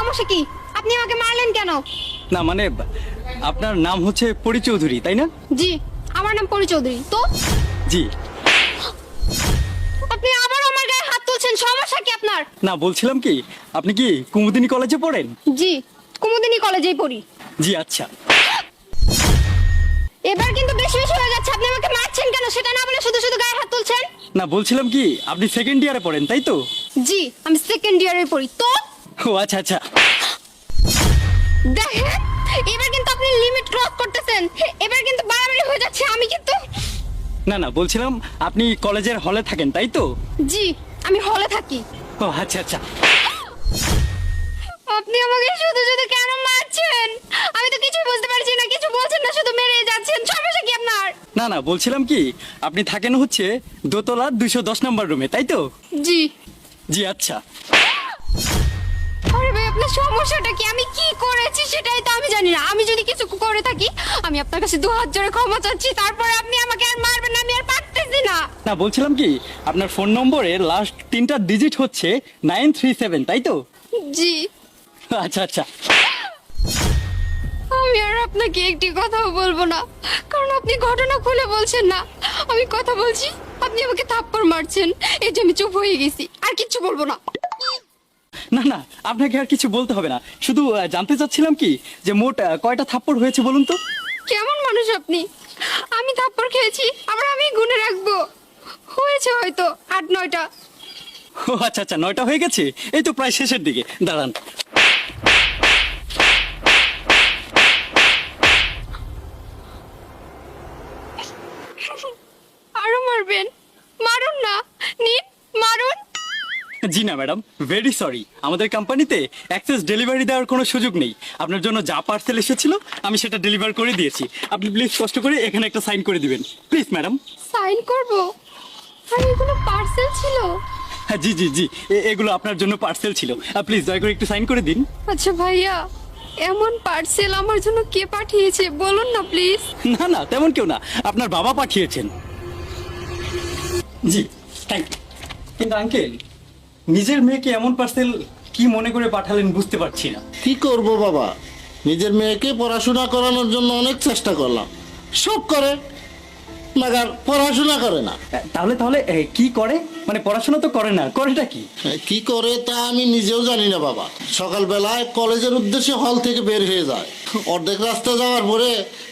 সমস্যা কি? আপনি আমাকে মারলেন কেন? না মানে আপনার নাম হচ্ছে পরি চৌধুরী তাই না? জি, আমার নাম পরি চৌধুরী। তো জি। আপনি আবার আমার গায়ে হাত তুলছেন, সমস্যা কি আপনার? না বলছিলাম কি, আপনি কি কুমুদিনী কলেজে পড়েন? জি, কুমুদিনী কলেজেই পড়ি। জি আচ্ছা। এবার কিন্তু বেশি বেশি হয়ে যাচ্ছে। আপনি আমাকে মারছেন কেন সেটা না বলে শুধু শুধু গায়ে হাত তুলছেন। না বলছিলাম কি, আপনি সেকেন্ড ইয়ারে পড়েন তাই তো? জি, আমি সেকেন্ড ইয়ারে পড়ি। তো ও আচ্ছা আচ্ছা। দেখেন, এবার কিন্তু আপনি লিমিট ক্রস করতেছেন। এবার কিন্তু বাড়াবাড়ি হয়ে যাচ্ছে। আমি কিন্তু না না বলছিলাম আপনি কলেজের হলে থাকেন তাই তো? জি, আমি হলে থাকি। ও আচ্ছা আচ্ছা। আপনি আমাকে শুধু শুধু কেন মারছেন? আমি তো কিছুই বুঝতে পারছি না, কিছু বলছেন না, শুধু মেরে যাচ্ছেন। সমস্যা কি আপনার? না না বলছিলাম কি, আপনি থাকেন হচ্ছে দোতলা 210 নম্বর রুমে তাই তো? জি। জি আচ্ছা। আরে ভাই, আপনার সমস্যাটা কি? আমি কি করেছি সেটাই তো আমি জানি না। আমি যদি কিছু করে থাকি, আমি আপনার কাছে দু হাত জোড়ে ক্ষমা চাচ্ছি। তারপরে আপনি আমাকে আর মারবেন না, আমি আর পারতেছি না। না বলছিলাম কি, আপনার ফোন নম্বরের লাস্ট 3টা ডিজিট হচ্ছে 937 তাই তো? জি। আচ্ছা আচ্ছা। আমি আর আপনাকে একটি কথাও বলবো না, কারণ আপনি ঘটনা খুলে বলছেন না। আমি কথা বলছি, আপনি আমাকে থাপ্পড় মারছেন, এই যে আমি চুপ হয়ে গেছি। আর কিচ্ছু বলবো না। না না আপনাকে আর কিছু বলতে হবে না, শুধু জানতে চাচ্ছিলাম কি যে মোট কয়টা থাপ্পড় হয়েছে বলুন তো? কেমন মানুষ আপনি? আমি থাপ্পড় খেয়েছি, আবার আমি গুনে রাখবো? হয়েছে হয়তো 8-9টা। ও আচ্ছা আচ্ছা, 9টা হয়ে গেছে। এই তো প্রায় শেষের দিকে, দাঁড়ান। আরো মারবেন? মারুন না, নিন মারুন। জি না ম্যাডাম, ভেরি সরি, আমাদের কোম্পানিতে অ্যাক্সেস ডেলিভারি দেওয়ার কোনো সুযোগ নেই। আপনার জন্য যা পার্সেল এসেছিল আমি সেটা ডেলিভার করে দিয়েছি। আপনি প্লিজ কষ্ট করে এখানে একটা সাইন করে দিবেন প্লিজ ম্যাডাম। সাইন করব? আর এগুলো পার্সেল ছিল? হ্যাঁ জি জি জি, এগুলো আপনার জন্য পার্সেল ছিল, প্লিজ দয়া করে একটু সাইন করে দিন। আচ্ছা ভাইয়া, এমন পার্সেল আমার জন্য কে পাঠিয়েছে বলুন না প্লিজ। না না তেমন কেউ না, আপনার বাবা পাঠিয়েছেন। জি থ্যাংক ইউ। কিন্তু আঙ্কেল, নিজের মেয়েকে এমন পার্সেল কি মনে করে পাঠালেন বুঝতে পারছি না। কি করব বাবা, নিজের মেয়েকে পড়াশোনা করানোর জন্য অনেক চেষ্টা করলাম, সব করে, মাগার পড়াশোনা করে না। তাহলে তাহলে কি করে? মানে পড়াশোনা তো করে না, করেটা কি? কি করে তা আমি নিজেও জানি না বাবা। সকালবেলায় কলেজের উদ্দেশ্যে হল থেকে বের হয়ে যায়, অর্ধেক রাস্তা যাওয়ার পরে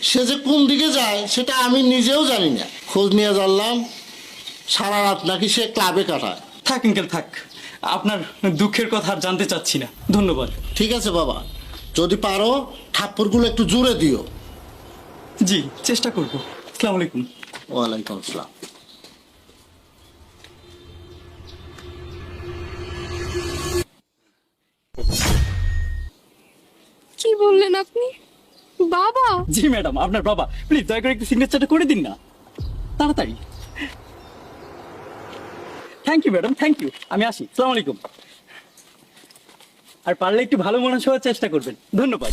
সে যে কোন দিকে যায় সেটা আমি নিজেও জানি না। খোঁজ নিয়ে জানলাম সারা রাত নাকি সে ক্লাবে কাটায়। থাক আঙ্কেল থাক, আপনার দুঃখের কথা আর জানতে চাচ্ছি না, ধন্যবাদ। ঠিক আছে বাবা, যদি পারো থাপ্পড়গুলো একটু জোরে দিও। জি চেষ্টা করব। আসসালামু আলাইকুম। ওয়ালাইকুম আসসালাম। কি বললেন আপনি? বাবা? জি ম্যাডাম, আপনার বাবা। প্লিজ দয়া করে একটু সিগনেচারটা করে দিন না, তাড়াতাড়ি। Thank you madam, thank you. আমি আসি, আসসালামু আলাইকুম। আর পারলে একটু ভালো মানুষ হওয়ার চেষ্টা করবেন, ধন্যবাদ।